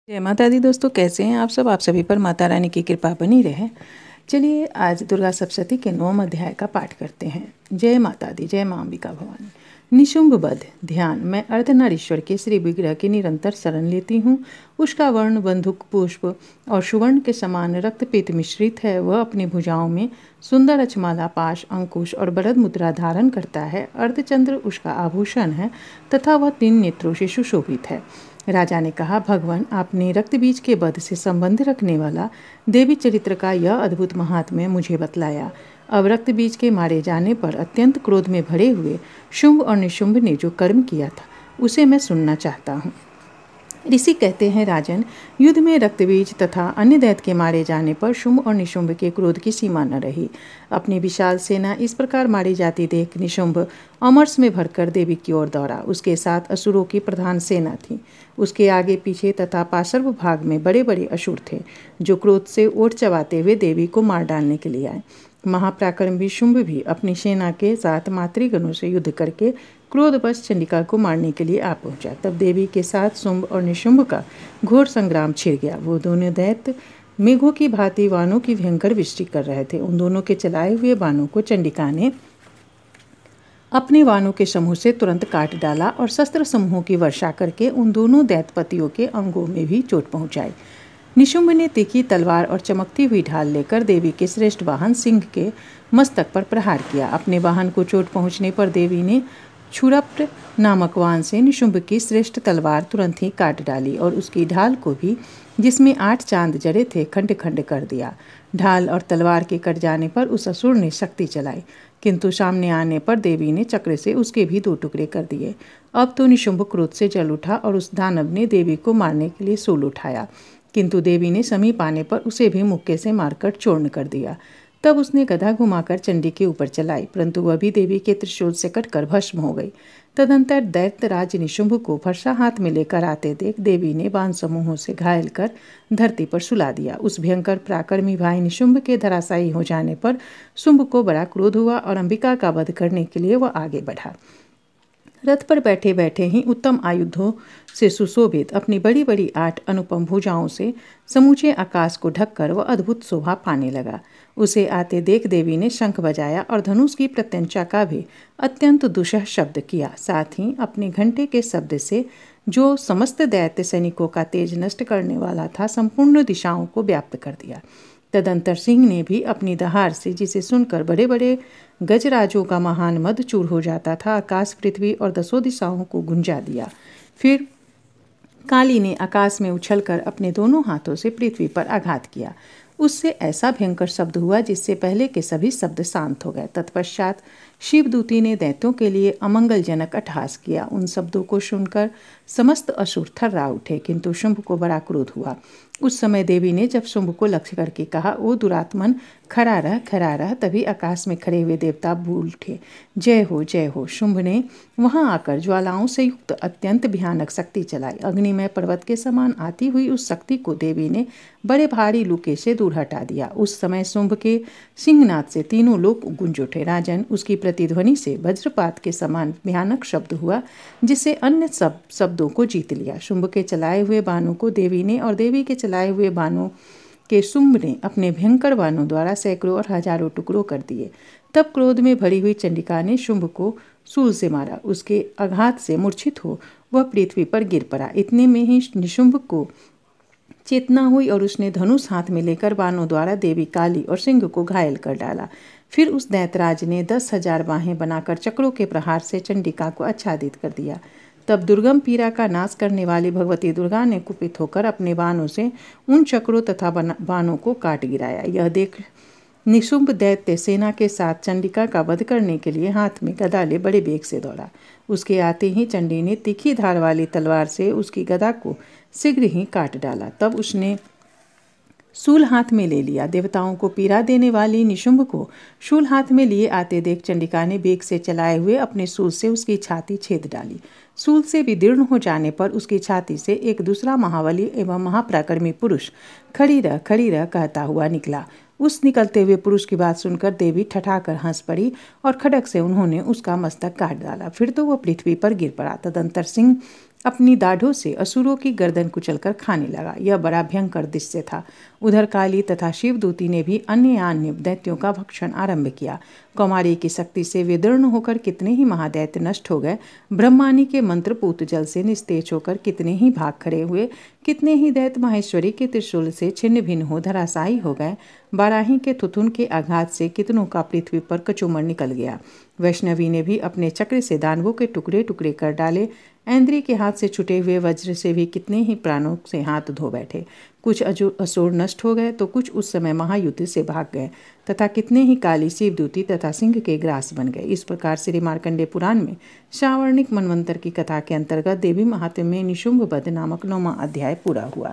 जय माता दी दोस्तों, कैसे हैं आप सब। आप सभी पर माता रानी की कृपा बनी रहे। चलिए आज दुर्गा सप्तशती के 9वें अध्याय का पाठ करते हैं। जय माता दी, जय मां अंबिका भवानी। निशुंभ वध। ध्यान। मैं अर्धनारीश्वर के श्री विग्रह की निरंतर शरण लेती हूँ। उसका वर्ण बंदूक पुष्प और सुवर्ण के समान रक्तपीत मिश्रित है। वह अपनी भुजाओं में सुंदर अचमाला, पाश, अंकुश और बरद मुद्रा धारण करता है। अर्धचंद्र उसका आभूषण है तथा वह 3 नेत्रों से सुशोभित है। राजा ने कहा, भगवान, आपने रक्त बीज के वध से संबंध रखने वाला देवी चरित्र का यह अद्भुत महात्म्य मुझे बतलाया। अब रक्त बीज के मारे जाने पर अत्यंत क्रोध में भरे हुए शुंभ और निशुंभ ने जो कर्म किया था उसे मैं सुनना चाहता हूँ। ऋषि कहते हैं, राजन, युद्ध में रक्तबीज तथा अन्य दैत्य के मारे जाने पर शुंभ और निशुंभ के क्रोध की सीमा न रही। अपनी विशाल सेना इस प्रकार मारी जाती देख निशुंभ अमरस में भरकर देवी की ओर दौड़ा। उसके साथ असुरों की प्रधान सेना थी। उसके आगे पीछे तथा पार्श्व भाग में बड़े बड़े असुर थे, जो क्रोध से ओट चबाते हुए देवी को मार डालने के लिए आए। महापराक्रमी शुंभ भी अपनी सेना के साथ मातृगणों से युद्ध करके क्रोधवश चंडिका को मारने के लिए आ पहुंचा। तब देवी के साथ शुंभ और निशुंभ का घोर संग्राम छिड़ गया। वो दोनों दैत्य मेघों की भांति बाणों की भयंकर वृष्टि कर रहे थे। उन दोनों के चलाए हुए बाणों को चंडिका ने अपने बाणों के समूह से तुरंत काट डाला और शस्त्र समूहों की वर्षा करके उन दोनों दैत्यपतियों के अंगों में भी चोट पहुंचाई। निशुंभ ने तीखी तलवार और चमकती हुई ढाल लेकर देवी के श्रेष्ठ वाहन सिंह के मस्तक पर प्रहार किया। अपने वाहन को चोट पहुंचने पर देवी ने क्षुरप्र नामक वाहन से निशुंभ की श्रेष्ठ तलवार तुरंत ही काट डाली और उसकी ढाल को भी, जिसमें 8 चांद जड़े थे, खंड खंड कर दिया। ढाल और तलवार के कट जाने पर उस असुर ने शक्ति चलाई, किंतु सामने आने पर देवी ने चक्र से उसके भी 2 टुकड़े कर दिए। अब तो निशुंभ क्रोध से जल उठा और उस दानव ने देवी को मारने के लिए शूल उठाया, किंतु देवी ने समीप आने पर उसे भी मुक्के से मारकर चूर्ण कर दिया। तब उसने गदा घुमाकर चंडी के ऊपर चलाई, परंतु वह भी देवी के त्रिशूल से कटकर भस्म हो गई। तदंतर दैत्यराज निशुंभ को फरसा हाथ में लेकर आते देख देवी ने बाण समूहों से घायल कर धरती पर सुला दिया। उस भयंकर पराक्रमी भाई निशुंभ के धराशायी हो जाने पर शुंभ को बड़ा क्रोध हुआ और अंबिका का वध करने के लिए वह आगे बढ़ा। रथ पर बैठे बैठे ही उत्तम आयुधों से सुशोभित अपनी बड़ी बड़ी 8 अनुपम भुजाओं से समूचे आकाश को ढककर वह अद्भुत शोभा पाने लगा। उसे आते देख देवी ने शंख बजाया और धनुष की प्रत्यंचा का भी अत्यंत दुस्सह शब्द किया। साथ ही अपने घंटे के शब्द से, जो समस्त दैत्य सैनिकों का तेज नष्ट करने वाला था, संपूर्ण दिशाओं को व्याप्त कर दिया। तदंतर सिंह ने भी अपनी दहाड़ से, जिसे सुनकर बड़े बड़े गजराजों का महान मद चूर हो जाता था, आकाश, पृथ्वी और 10 दिशाओं को गुंजा दिया। फिर काली ने आकाश में उछलकर अपने दोनों हाथों से पृथ्वी पर आघात किया। उससे ऐसा भयंकर शब्द हुआ जिससे पहले के सभी शब्द शांत हो गए। तत्पश्चात शिवदूती ने दैत्यों के लिए अमंगलजनक अट्टहास किया। उन शब्दों को सुनकर समस्त असुर थर्रा उठे, किंतु शुंभ को बड़ा क्रोध हुआ। उस समय देवी ने जब शुंभ को लक्ष्य करके कहा, ओ दुरात्मन, खड़ा रह, खड़ा रह, तभी आकाश में खड़े हुए देवता बोल उठे, जय हो, जय हो। शुंभ ने वहां आकर ज्वालाओं से युक्त अत्यंत भयानक शक्ति चलाई। अग्निमय पर्वत के समान आती हुई उस शक्ति को देवी ने बड़े भारी लुके से दूर हटा दिया। उस समय शुंभ के सिंहनाद से तीनों लोग गूंज उठे। राजन, उसकी प्रतिध्वनि से वज्रपात के समान भयानक शब्द हुआ, जिससे अन्य सब शब्दों को जीत लिया। शुंभ के चलाए हुए बाणों को देवी ने और देवी के चलाए हुए बाणों के शुंभ ने अपने भयंकर बाणों द्वारा सैकड़ों और हजारों टुकड़ों कर दिए। तब क्रोध में भरी हुई चंडिका ने शुंभ को शूल से मारा। उसके आघात से मूर्छित हो वह पृथ्वी पर गिर पड़ा। इतने में ही निशुंभ को चेतना हुई और उसने धनुष हाथ में लेकर बाणों द्वारा देवी काली और सिंह को घायल कर डाला। फिर उस दैत्यराज ने 10,000 बाहें बनाकर चक्रों के प्रहार से चंडिका को आच्छादित कर दिया। तब दुर्गम पीड़ा का नाश करने वाली भगवती दुर्गा ने कुपित होकर अपने बाणों से उन चक्रों तथा बाणों को काट गिराया। यह देख निशुंभ दैत्य सेना के साथ चंडिका का वध करने के लिए हाथ में गदा ले बड़े वेग से दौड़ा। उसके आते ही चंडी ने तीखी धार वाली तलवार से उसकी गदा को शीघ्र ही काट डाला। तब उसने शूल हाथ में ले लिया। देवताओं को पीड़ा देने वाली निशुंभ को शूल हाथ में लिए आते देख चंडिका ने वेग से चलाए हुए अपने शूल से उसकी छाती छेद डाली। शूल से विदीर्ण हो जाने पर उसकी छाती से एक दूसरा महाबली एवं महापराक्रमी पुरुष खड़ी रह कहता हुआ निकला। उस निकलते हुए पुरुष की बात सुनकर देवी ठठाकर हंस पड़ी और खड्ग से उन्होंने उसका मस्तक काट डाला। फिर तो वह पृथ्वी पर गिर पड़ा। तदंतर सिंह अपनी दाढ़ों से असुरों की गर्दन कुचलकर खाने लगा। यह बड़ा भयंकर दृश्य था। उधर काली तथा शिवदूती ने भी अन्य दैत्यों का भक्षण आरंभ किया। कौमारी की शक्ति से विदीर्ण होकर कितने ही महादैत्य नष्ट हो गए। ब्रह्मानी के मंत्रपूत जल से निस्तेज होकर कितने ही भाग खड़े हुए। कितने ही दैत्य महेश्वरी के त्रिशूल से छिन्न भिन्न हो धराशायी हो गए। बाराही के थुथुन के आघात से कितनों का पृथ्वी पर कचूमर निकल गया। वैष्णवी ने भी अपने चक्र से दानवों के टुकड़े टुकड़े कर डाले। ऐन्द्री के हाथ से छुटे हुए वज्र से भी कितने ही प्राणों से हाथ धो बैठे। कुछ असुर नष्ट हो गए तो कुछ उस समय महायुद्ध से भाग गए तथा कितने ही काली शिवदूती तथा सिंह के ग्रास बन गए। इस प्रकार श्री मार्कंडेय पुराण में सावर्णिक मनवंतर की कथा के अंतर्गत देवी महात्म्य में निशुंभ वध नामक 9वां अध्याय पूरा हुआ।